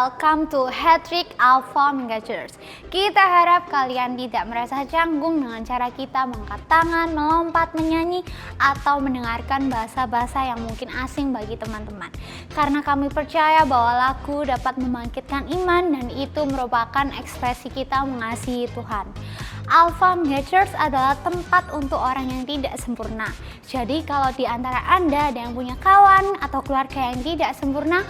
welcome to Hattrick Alpha Engagers. Kita harap kalian tidak merasa canggung dengan cara kita mengangkat tangan, melompat, menyanyi, atau mendengarkan bahasa-bahasa yang mungkin asing bagi teman-teman. Karena kami percaya bahwa lagu dapat membangkitkan iman dan itu merupakan ekspresi kita mengasihi Tuhan. Alpha Engagers adalah tempat untuk orang yang tidak sempurna. Jadi kalau di antara Anda ada yang punya kawan atau keluarga yang tidak sempurna,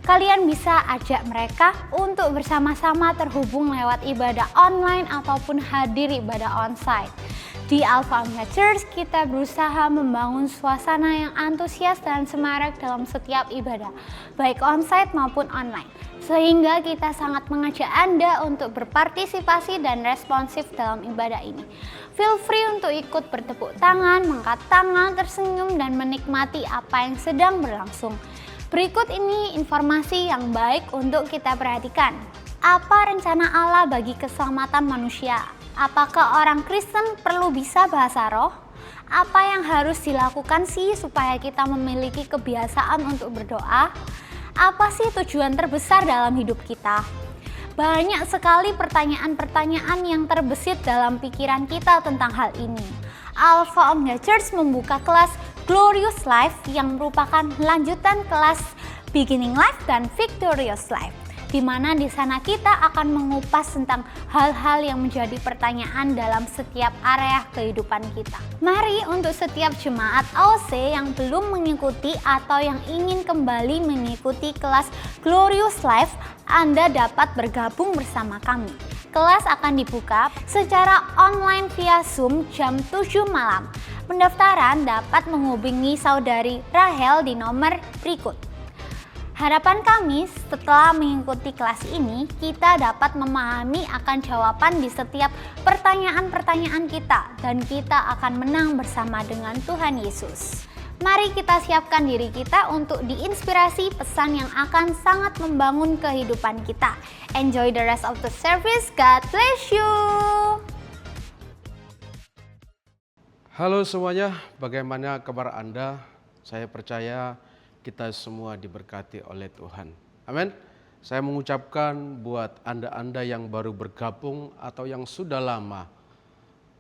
kalian bisa ajak mereka untuk bersama-sama terhubung lewat ibadah online ataupun hadir ibadah onsite. Di Alpha Engagers kita berusaha membangun suasana yang antusias dan semarak dalam setiap ibadah, baik onsite maupun online. Sehingga kita sangat mengajak Anda untuk berpartisipasi dan responsif dalam ibadah ini. Feel free untuk ikut bertepuk tangan, mengangkat tangan, tersenyum, dan menikmati apa yang sedang berlangsung. Berikut ini informasi yang baik untuk kita perhatikan. Apa rencana Allah bagi keselamatan manusia? Apakah orang Kristen perlu bisa bahasa roh? Apa yang harus dilakukan sih supaya kita memiliki kebiasaan untuk berdoa? Apa sih tujuan terbesar dalam hidup kita? Banyak sekali pertanyaan-pertanyaan yang terbesit dalam pikiran kita tentang hal ini. Alpha Engagers membuka kelas Glorious Life yang merupakan lanjutan kelas Beginning Life dan Victorious Life, di mana di sana kita akan mengupas tentang hal-hal yang menjadi pertanyaan dalam setiap area kehidupan kita. Mari untuk setiap jemaat AOC yang belum mengikuti atau yang ingin kembali mengikuti kelas Glorious Life, Anda dapat bergabung bersama kami. Kelas akan dibuka secara online via Zoom jam 7 malam. Pendaftaran dapat menghubungi saudari Rahel di nomor berikut. Harapan kami setelah mengikuti kelas ini, kita dapat memahami akan jawaban di setiap pertanyaan-pertanyaan kita dan kita akan menang bersama dengan Tuhan Yesus. Mari kita siapkan diri kita untuk diinspirasi pesan yang akan sangat membangun kehidupan kita. Enjoy the rest of the service. God bless you. Halo semuanya, bagaimana kabar Anda? Saya percaya kita semua diberkati oleh Tuhan. Amin. Saya mengucapkan buat Anda-Anda yang baru bergabung atau yang sudah lama,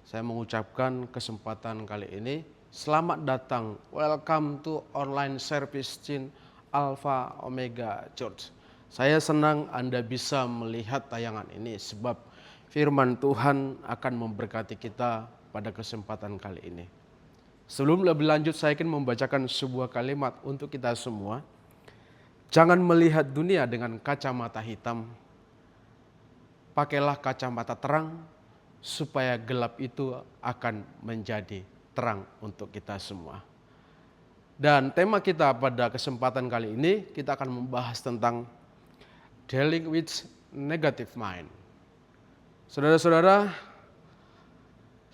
saya mengucapkan kesempatan kali ini, selamat datang, welcome to online service Chin Alpha Omega Church. Saya senang Anda bisa melihat tayangan ini sebab firman Tuhan akan memberkati kita pada kesempatan kali ini. Sebelum lebih lanjut, saya ingin membacakan sebuah kalimat untuk kita semua. Jangan melihat dunia dengan kacamata hitam. Pakailah kacamata terang supaya gelap itu akan menjadi terang untuk kita semua. Dan tema kita pada kesempatan kali ini, kita akan membahas tentang dealing with negative mind. Saudara-saudara,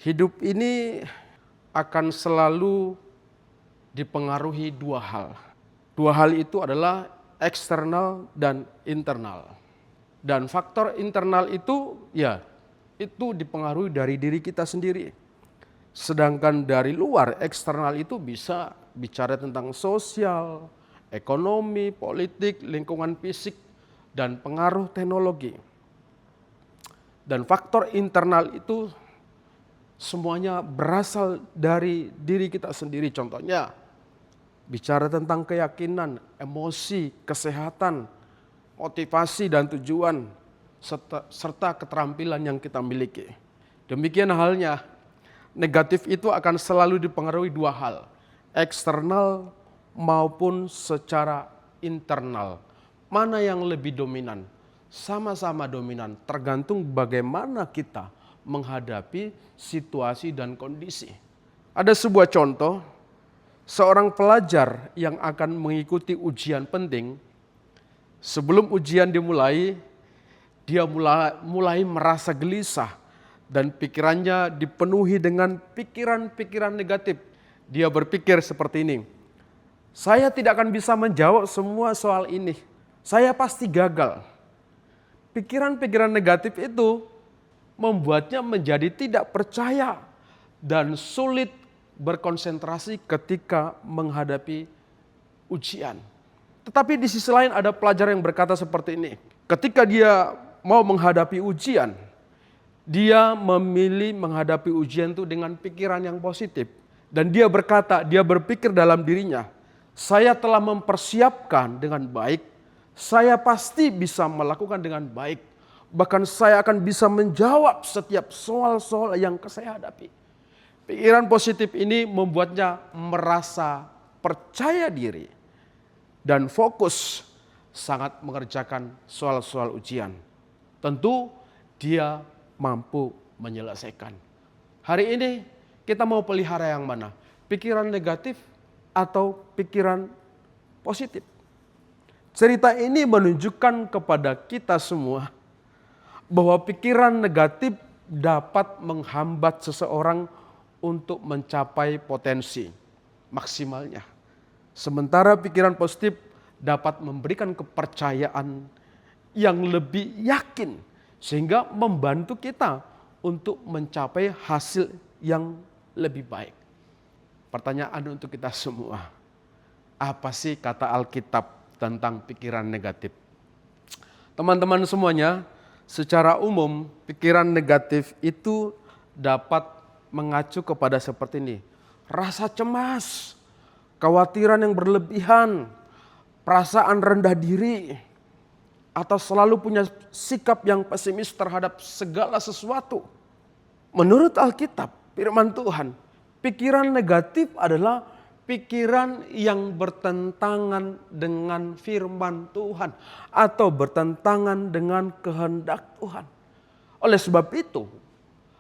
hidup ini akan selalu dipengaruhi dua hal. Dua hal itu adalah eksternal dan internal. Dan faktor internal itu itu dipengaruhi dari diri kita sendiri. Sedangkan dari luar, eksternal itu bisa bicara tentang sosial, ekonomi, politik, lingkungan fisik, dan pengaruh teknologi. Dan faktor internal itu semuanya berasal dari diri kita sendiri. Contohnya, bicara tentang keyakinan, emosi, kesehatan, motivasi dan tujuan, serta keterampilan yang kita miliki. Demikian halnya, negatif itu akan selalu dipengaruhi dua hal, eksternal maupun secara internal. Mana yang lebih dominan? Sama-sama dominan, tergantung bagaimana kita menghadapi situasi dan kondisi. Ada sebuah contoh, seorang pelajar yang akan mengikuti ujian penting, sebelum ujian dimulai, dia mulai merasa gelisah dan pikirannya dipenuhi dengan pikiran-pikiran negatif. Dia berpikir seperti ini, saya tidak akan bisa menjawab semua soal ini, saya pasti gagal. Pikiran-pikiran negatif itu membuatnya menjadi tidak percaya dan sulit berkonsentrasi ketika menghadapi ujian. Tetapi di sisi lain ada pelajar yang berkata seperti ini, Ketika dia mau menghadapi ujian, dia memilih menghadapi ujian itu dengan pikiran yang positif. Dan dia berkata, dia berpikir dalam dirinya, saya telah mempersiapkan dengan baik, saya pasti bisa melakukan dengan baik. Bahkan saya akan bisa menjawab setiap soal-soal yang saya hadapi. Pikiran positif ini membuatnya merasa percaya diri dan fokus sangat mengerjakan soal-soal ujian. Tentu dia mampu menyelesaikan. Hari ini kita mau pelihara yang mana? Pikiran negatif atau pikiran positif? Cerita ini menunjukkan kepada kita semua bahwa pikiran negatif dapat menghambat seseorang untuk mencapai potensi maksimalnya. Sementara pikiran positif dapat memberikan kepercayaan yang lebih yakin sehingga membantu kita untuk mencapai hasil yang lebih baik. Pertanyaan untuk kita semua, apa sih kata Alkitab tentang pikiran negatif? Teman-teman semuanya, secara umum pikiran negatif itu dapat mengacu kepada seperti ini. Rasa cemas, kekhawatiran yang berlebihan, perasaan rendah diri, atau selalu punya sikap yang pesimis terhadap segala sesuatu. Menurut Alkitab, firman Tuhan, pikiran negatif adalah pikiran yang bertentangan dengan firman Tuhan atau bertentangan dengan kehendak Tuhan. Oleh sebab itu,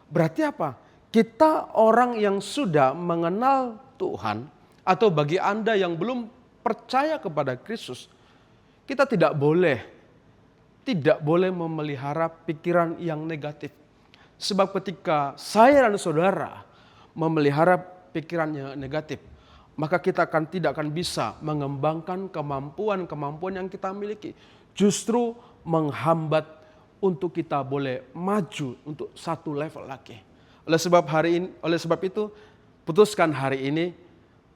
berarti apa? Kita orang yang sudah mengenal Tuhan atau bagi Anda yang belum percaya kepada Kristus, kita tidak boleh memelihara pikiran yang negatif. Sebab ketika saya dan saudara memelihara pikiran yang negatif, maka kita tidak akan bisa mengembangkan kemampuan yang kita miliki. Justru menghambat untuk kita boleh maju untuk satu level lagi. Oleh sebab itu, putuskan hari ini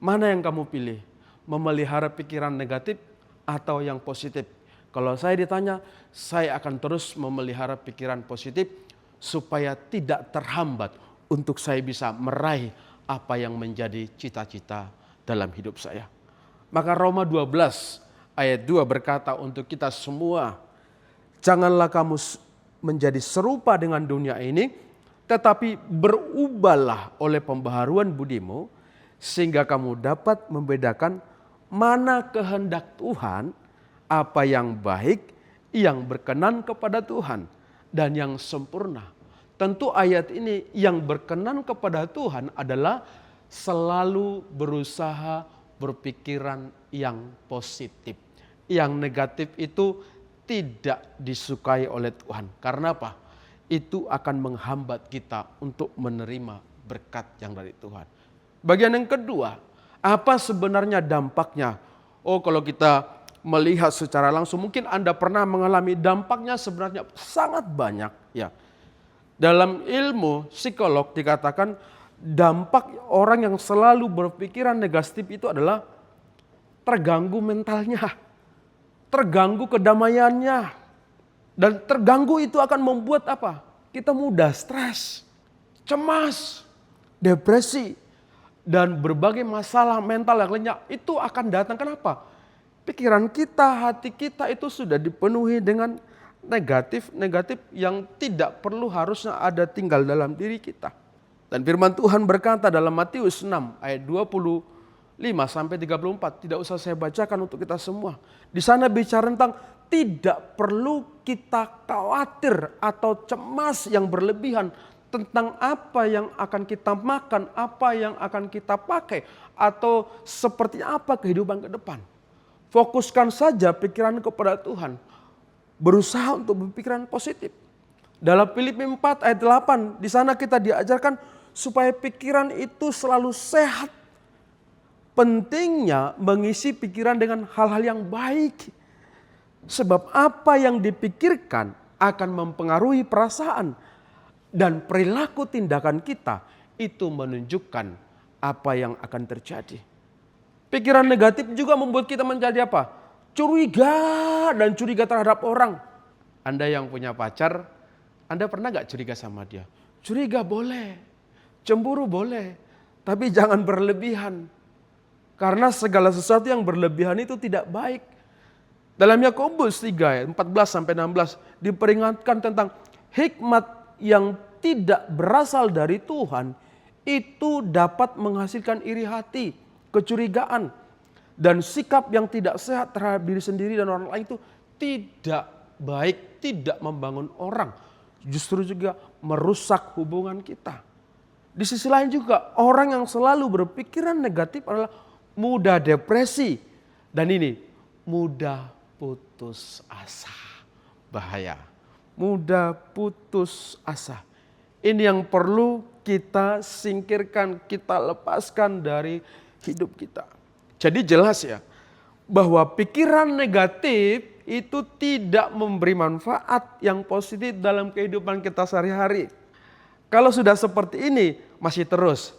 mana yang kamu pilih, memelihara pikiran negatif atau yang positif. Kalau saya ditanya, saya akan terus memelihara pikiran positif supaya tidak terhambat untuk saya bisa meraih apa yang menjadi cita-cita dalam hidup saya. Maka Roma 12 ayat 2 berkata untuk kita semua, janganlah kamu menjadi serupa dengan dunia ini, tetapi berubahlah oleh pembaharuan budimu, sehingga kamu dapat membedakan mana kehendak Tuhan, apa yang baik, yang berkenan kepada Tuhan, dan yang sempurna. Tentu ayat ini yang berkenan kepada Tuhan adalah selalu berusaha berpikiran yang positif. Yang negatif itu tidak disukai oleh Tuhan. Karena apa? Itu akan menghambat kita untuk menerima berkat yang dari Tuhan. Bagian yang kedua, apa sebenarnya dampaknya? Oh, kalau kita melihat secara langsung, mungkin Anda pernah mengalami dampaknya sebenarnya sangat banyak. Ya, dalam ilmu psikolog dikatakan dampak orang yang selalu berpikiran negatif itu adalah terganggu mentalnya, terganggu kedamaiannya. Dan terganggu itu akan membuat apa? Kita mudah stres, cemas, depresi, dan berbagai masalah mental yang lainnya itu akan datang. Kenapa? Pikiran kita, hati kita itu sudah dipenuhi dengan negatif yang tidak perlu harusnya ada tinggal dalam diri kita. Dan firman Tuhan berkata dalam Matius 6 ayat 25 sampai 34, tidak usah saya bacakan untuk kita semua. Di sana bicara tentang tidak perlu kita khawatir atau cemas yang berlebihan tentang apa yang akan kita makan, apa yang akan kita pakai, atau seperti apa kehidupan ke depan. Fokuskan saja pikiran kepada Tuhan. Berusaha untuk berpikiran positif. Dalam Filipi 4 ayat 8, di sana kita diajarkan supaya pikiran itu selalu sehat. Pentingnya mengisi pikiran dengan hal-hal yang baik. Sebab apa yang dipikirkan akan mempengaruhi perasaan dan perilaku tindakan kita itu menunjukkan apa yang akan terjadi. Pikiran negatif juga membuat kita menjadi apa? Curiga dan curiga terhadap orang. Anda yang punya pacar, Anda pernah gak curiga sama dia? Curiga boleh, cemburu boleh, tapi jangan berlebihan. Karena segala sesuatu yang berlebihan itu tidak baik. Dalam Yakobus 3 ayat 14-16 diperingatkan tentang hikmat yang tidak berasal dari Tuhan itu dapat menghasilkan iri hati, kecurigaan, dan sikap yang tidak sehat terhadap diri sendiri dan orang lain itu tidak baik, tidak membangun orang. Justru juga merusak hubungan kita. Di sisi lain juga orang yang selalu berpikiran negatif adalah mudah depresi. Dan ini mudah putus asa. Bahaya. Mudah putus asa. Ini yang perlu kita singkirkan, kita lepaskan dari hidup kita. Jadi jelas ya, bahwa pikiran negatif itu tidak memberi manfaat yang positif dalam kehidupan kita sehari-hari. Kalau sudah seperti ini masih terus,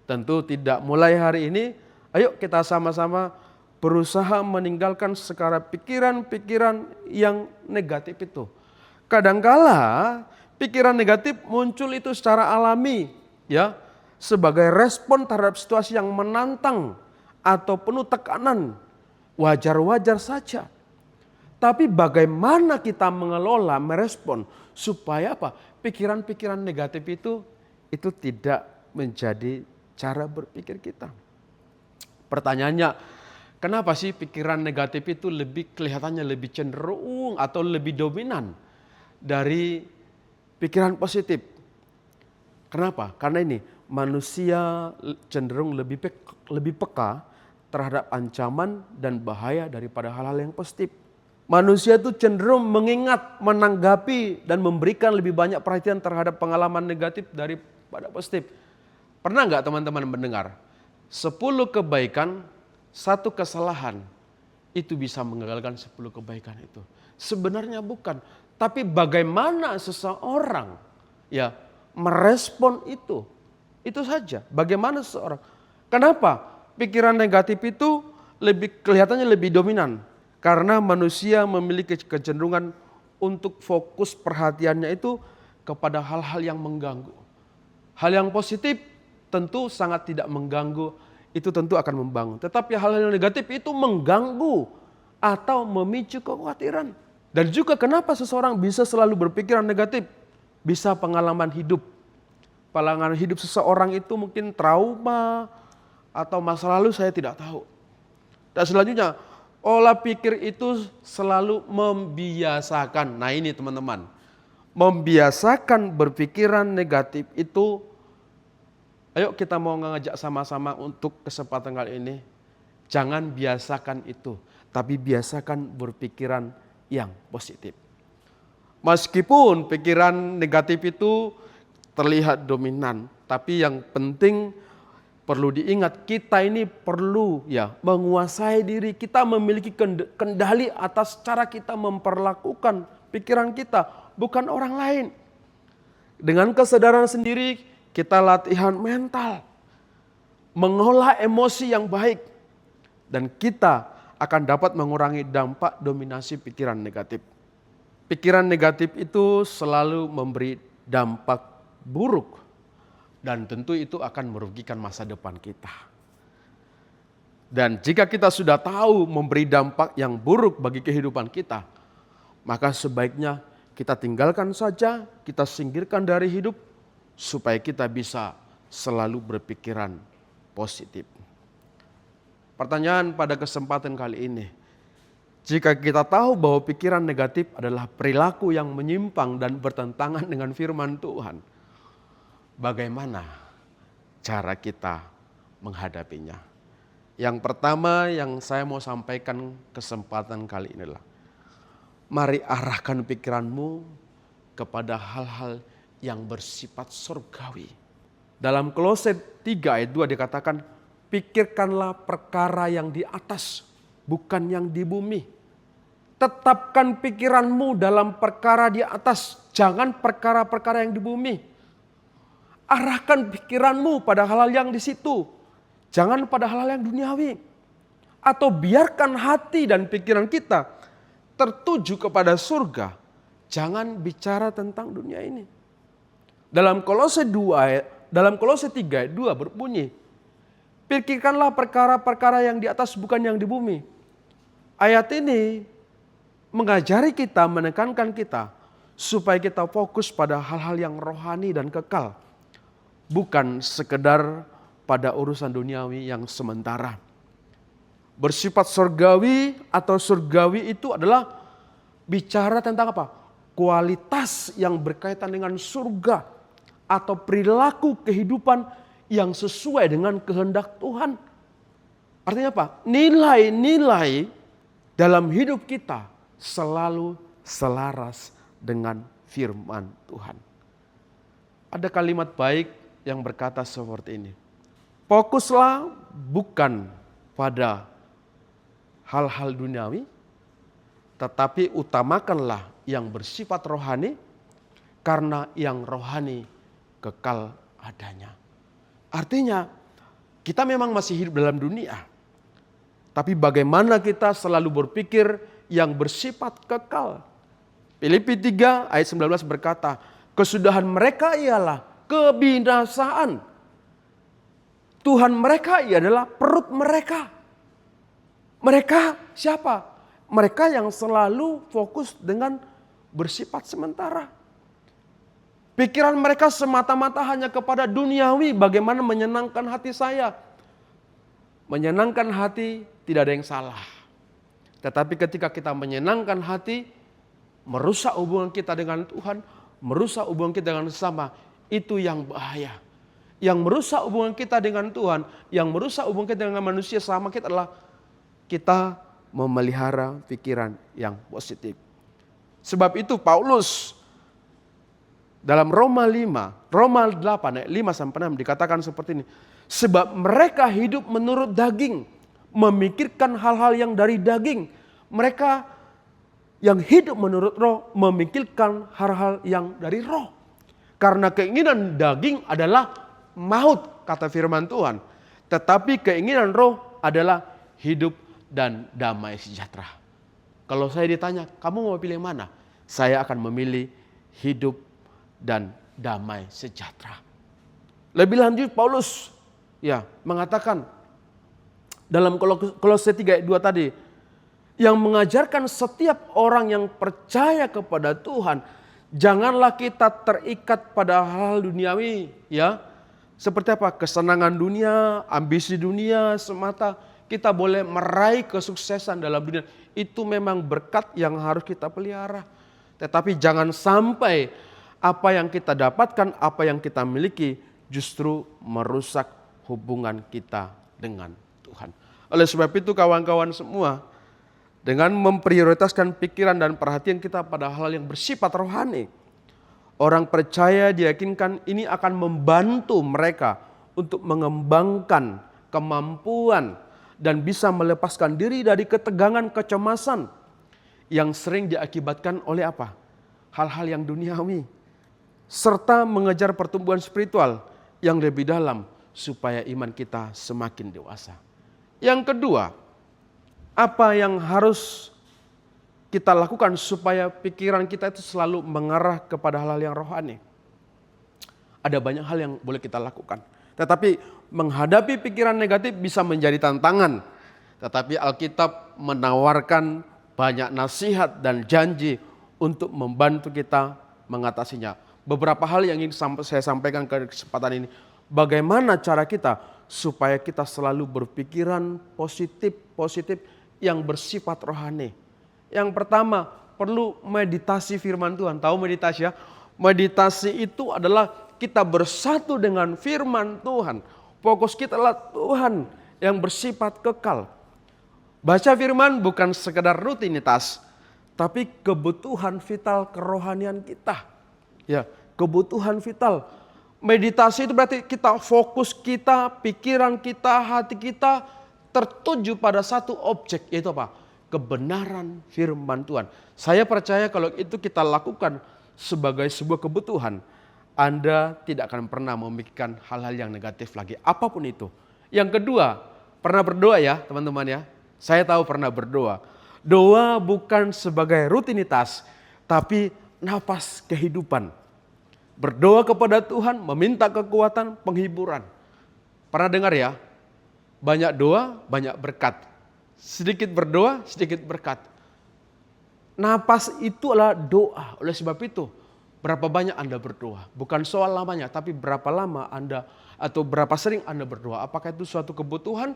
tentu tidak mulai hari ini, ayo kita sama-sama berusaha meninggalkan sekarang pikiran-pikiran yang negatif itu. Kadangkala pikiran negatif muncul itu secara alami, ya, sebagai respon terhadap situasi yang menantang atau penuh tekanan. Wajar-wajar saja. Tapi bagaimana kita mengelola, merespon supaya apa? Pikiran-pikiran negatif itu tidak menjadi cara berpikir kita. Pertanyaannya, kenapa sih pikiran negatif itu kelihatannya lebih cenderung atau lebih dominan dari pikiran positif? Kenapa? Karena ini manusia cenderung lebih peka terhadap ancaman dan bahaya daripada hal-hal yang positif. Manusia itu cenderung mengingat, menanggapi, dan memberikan lebih banyak perhatian terhadap pengalaman negatif daripada positif. Pernah nggak teman-teman mendengar? 10 kebaikan, 1 kesalahan, itu bisa menggagalkan 10 kebaikan itu. Sebenarnya bukan. Tapi bagaimana seseorang ya merespon itu saja. Bagaimana seseorang. Kenapa? Pikiran negatif itu kelihatannya lebih dominan. Karena manusia memiliki kecenderungan untuk fokus perhatiannya itu kepada hal-hal yang mengganggu. Hal yang positif tentu sangat tidak mengganggu, itu tentu akan membangun. Tetapi hal-hal yang negatif itu mengganggu atau memicu kekhawatiran. Dan juga kenapa seseorang bisa selalu berpikiran negatif? Bisa pengalaman hidup. Pengalaman hidup seseorang itu mungkin trauma atau masa lalu saya tidak tahu. Dan selanjutnya, olah pikir itu selalu membiasakan. Nah ini teman-teman, membiasakan berpikiran negatif itu, ayo kita mau ngajak sama-sama untuk kesempatan kali ini. Jangan biasakan itu, tapi biasakan berpikiran yang positif. Meskipun pikiran negatif itu terlihat dominan, tapi yang penting perlu diingat, kita ini perlu ya menguasai diri, kita memiliki kendali atas cara kita memperlakukan pikiran kita, bukan orang lain. Dengan kesadaran sendiri kita latihan mental, mengolah emosi yang baik, dan kita akan dapat mengurangi dampak dominasi pikiran negatif. Pikiran negatif itu selalu memberi dampak buruk. Dan tentu itu akan merugikan masa depan kita. Dan jika kita sudah tahu memberi dampak yang buruk bagi kehidupan kita, maka sebaiknya kita tinggalkan saja, kita singkirkan dari hidup, supaya kita bisa selalu berpikiran positif. Pertanyaan pada kesempatan kali ini, jika kita tahu bahwa pikiran negatif adalah perilaku yang menyimpang dan bertentangan dengan firman Tuhan, bagaimana cara kita menghadapinya? Yang pertama yang saya mau sampaikan kesempatan kali ini adalah, mari arahkan pikiranmu kepada hal-hal yang bersifat surgawi. Dalam Kolose 3 ayat 2 dikatakan, pikirkanlah perkara yang di atas, bukan yang di bumi. Tetapkan pikiranmu dalam perkara di atas, jangan perkara-perkara yang di bumi. Arahkan pikiranmu pada hal-hal yang di situ. Jangan pada hal-hal yang duniawi. Atau biarkan hati dan pikiran kita tertuju kepada surga. jangan bicara tentang dunia ini. Dalam Kolose 3 ayat 2 berbunyi, pikirkanlah perkara-perkara yang di atas bukan yang di bumi. Ayat ini mengajari kita, menekankan kita supaya kita fokus pada hal-hal yang rohani dan kekal. Bukan sekedar pada urusan duniawi yang sementara. Bersifat surgawi atau surgawi itu adalah bicara tentang apa? Kualitas yang berkaitan dengan surga atau perilaku kehidupan yang sesuai dengan kehendak Tuhan. Artinya apa? Nilai-nilai dalam hidup kita selalu selaras dengan firman Tuhan. Ada kalimat baik yang berkata seperti ini. Fokuslah bukan pada hal-hal duniawi, tetapi utamakanlah yang bersifat rohani, karena yang rohani kekal adanya. Artinya kita memang masih hidup dalam dunia, tapi bagaimana kita selalu berpikir yang bersifat kekal. Filipi 3 ayat 19 berkata, kesudahan mereka ialah kebinasaan. Tuhan mereka ialah perut mereka. Mereka siapa? Mereka yang selalu fokus dengan bersifat sementara. Pikiran mereka semata-mata hanya kepada duniawi, bagaimana menyenangkan hati saya. Menyenangkan hati tidak ada yang salah. Tetapi ketika kita menyenangkan hati, merusak hubungan kita dengan Tuhan, merusak hubungan kita dengan sesama, itu yang bahaya. Yang merusak hubungan kita dengan Tuhan, yang merusak hubungan kita dengan manusia sama kita adalah kita memelihara pikiran yang positif. Sebab itu Paulus dalam Roma 8 ayat 5-6 dikatakan seperti ini. Sebab mereka hidup menurut daging, memikirkan hal-hal yang dari daging. Mereka yang hidup menurut roh memikirkan hal-hal yang dari roh. Karena keinginan daging adalah maut, kata firman Tuhan. Tetapi keinginan roh adalah hidup dan damai sejahtera. Kalau saya ditanya, kamu mau pilih mana? Saya akan memilih hidup dan damai sejahtera. Lebih lanjut Paulus mengatakan dalam Kolose 3 ayat 2 tadi, yang mengajarkan setiap orang yang percaya kepada Tuhan, janganlah kita terikat pada hal duniawi, seperti apa? Kesenangan dunia, ambisi dunia semata. Kita boleh meraih kesuksesan dalam dunia. Itu memang berkat yang harus kita pelihara. Tetapi jangan sampai apa yang kita dapatkan, apa yang kita miliki justru merusak hubungan kita dengan Tuhan. Oleh sebab itu kawan-kawan semua, dengan memprioritaskan pikiran dan perhatian kita pada hal yang bersifat rohani, orang percaya diyakinkan ini akan membantu mereka untuk mengembangkan kemampuan dan bisa melepaskan diri dari ketegangan, kecemasan yang sering diakibatkan oleh apa? Hal-hal yang duniawi. Serta mengejar pertumbuhan spiritual yang lebih dalam supaya iman kita semakin dewasa. Yang kedua, apa yang harus kita lakukan supaya pikiran kita itu selalu mengarah kepada hal-hal yang rohani? Ada banyak hal yang boleh kita lakukan. Tetapi menghadapi pikiran negatif bisa menjadi tantangan. Tetapi Alkitab menawarkan banyak nasihat dan janji untuk membantu kita mengatasinya. Beberapa hal yang ingin saya sampaikan ke kesempatan ini. Bagaimana cara kita supaya kita selalu berpikiran positif yang bersifat rohani. Yang pertama, perlu meditasi firman Tuhan. Tahu meditasi ya? Meditasi itu adalah kita bersatu dengan firman Tuhan. Fokus kita adalah Tuhan yang bersifat kekal. Baca firman bukan sekedar rutinitas, tapi kebutuhan vital kerohanian kita. Kebutuhan vital. Meditasi itu berarti kita fokus kita, pikiran kita, hati kita tertuju pada satu objek, yaitu apa? Kebenaran firman Tuhan. Saya percaya kalau itu kita lakukan sebagai sebuah kebutuhan, Anda tidak akan pernah memikirkan hal-hal yang negatif lagi, apapun itu. Yang kedua, pernah berdoa ya teman-teman ya. Saya tahu pernah berdoa. Doa bukan sebagai rutinitas, tapi napas kehidupan. Berdoa kepada Tuhan, meminta kekuatan, penghiburan. Pernah dengar ya? Banyak doa, banyak berkat. Sedikit berdoa, sedikit berkat. Napas itu adalah doa. Oleh sebab itu, berapa banyak Anda berdoa? Bukan soal lamanya, tapi berapa lama Anda atau berapa sering Anda berdoa. Apakah itu suatu kebutuhan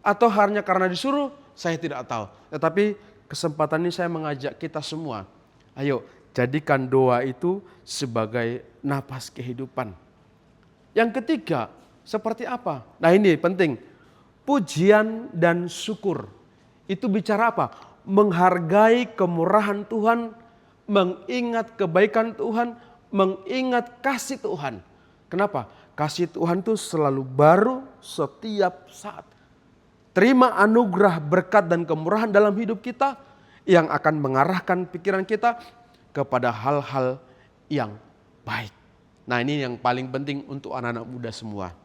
atau hanya karena disuruh? Saya tidak tahu. Tetapi kesempatan ini saya mengajak kita semua. Ayo, jadikan doa itu sebagai napas kehidupan. Yang ketiga, seperti apa? Nah ini penting. Pujian dan syukur. Itu bicara apa? Menghargai kemurahan Tuhan, mengingat kebaikan Tuhan, mengingat kasih Tuhan. Kenapa? Kasih Tuhan itu selalu baru setiap saat. Terima anugerah, berkat dan kemurahan dalam hidup kita yang akan mengarahkan pikiran kita kepada hal-hal yang baik. Nah ini yang paling penting untuk anak-anak muda semua.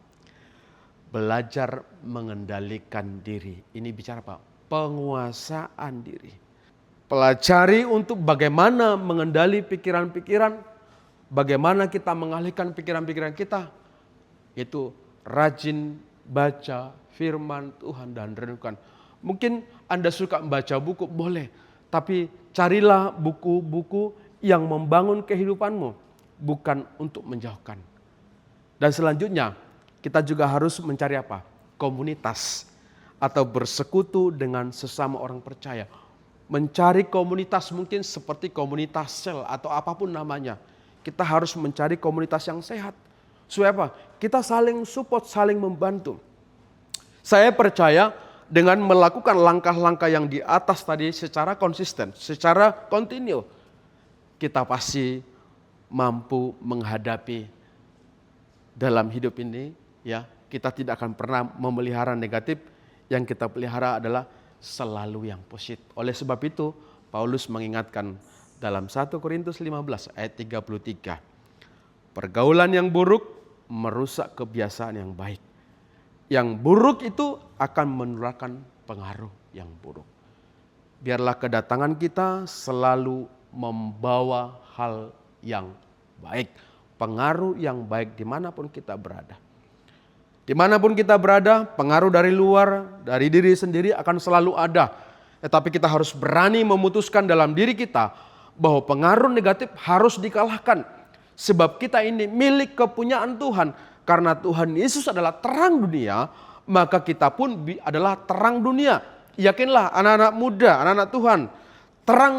Belajar mengendalikan diri. Ini bicara apa? Penguasaan diri. Pelajari untuk bagaimana mengendali pikiran-pikiran, bagaimana kita mengalihkan pikiran-pikiran kita. Itu rajin baca firman Tuhan dan renungkan. Mungkin Anda suka membaca buku, boleh. Tapi carilah buku-buku yang membangun kehidupanmu, bukan untuk menjauhkan. Dan selanjutnya, kita juga harus mencari apa? Komunitas atau bersekutu dengan sesama orang percaya. Mencari komunitas mungkin seperti komunitas sel atau apapun namanya. Kita harus mencari komunitas yang sehat. Supaya apa? Kita saling support, saling membantu. Saya percaya dengan melakukan langkah-langkah yang di atas tadi secara konsisten, secara kontinu, kita pasti mampu menghadapi dalam hidup ini. Ya, kita tidak akan pernah memelihara negatif, yang kita pelihara adalah selalu yang positif. Oleh sebab itu, Paulus mengingatkan dalam 1 Korintus 15 ayat 33. Pergaulan yang buruk merusak kebiasaan yang baik. Yang buruk itu akan menularkan pengaruh yang buruk. Biarlah kedatangan kita selalu membawa hal yang baik. Pengaruh yang baik dimanapun kita berada. Dimanapun kita berada, pengaruh dari luar, dari diri sendiri akan selalu ada. Tetapi kita harus berani memutuskan dalam diri kita bahwa pengaruh negatif harus dikalahkan. Sebab kita ini milik kepunyaan Tuhan. Karena Tuhan Yesus adalah terang dunia, maka kita pun adalah terang dunia. Yakinlah anak-anak muda, anak-anak Tuhan. Terang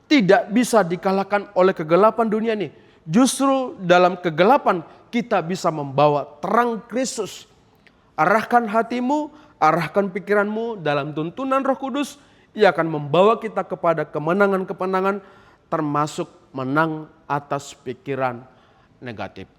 tidak bisa dikalahkan oleh kegelapan dunia ini. Justru dalam kegelapan kita bisa membawa terang Kristus. Arahkan hatimu, arahkan pikiranmu dalam tuntunan Roh Kudus. Ia akan membawa kita kepada kemenangan-kemenangan, termasuk menang atas pikiran negatif.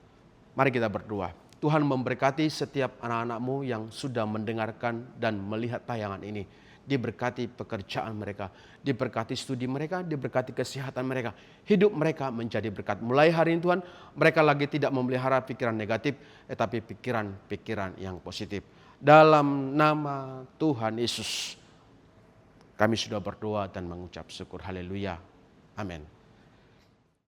Mari kita berdoa. Tuhan memberkati setiap anak-anakmu yang sudah mendengarkan dan melihat tayangan ini. Diberkati pekerjaan mereka, diberkati studi mereka, diberkati kesehatan mereka. Hidup mereka menjadi berkat. Mulai hari ini Tuhan, mereka lagi tidak memelihara pikiran negatif, tetapi pikiran-pikiran yang positif. Dalam nama Tuhan Yesus, kami sudah berdoa dan mengucap syukur. Haleluya. Amin.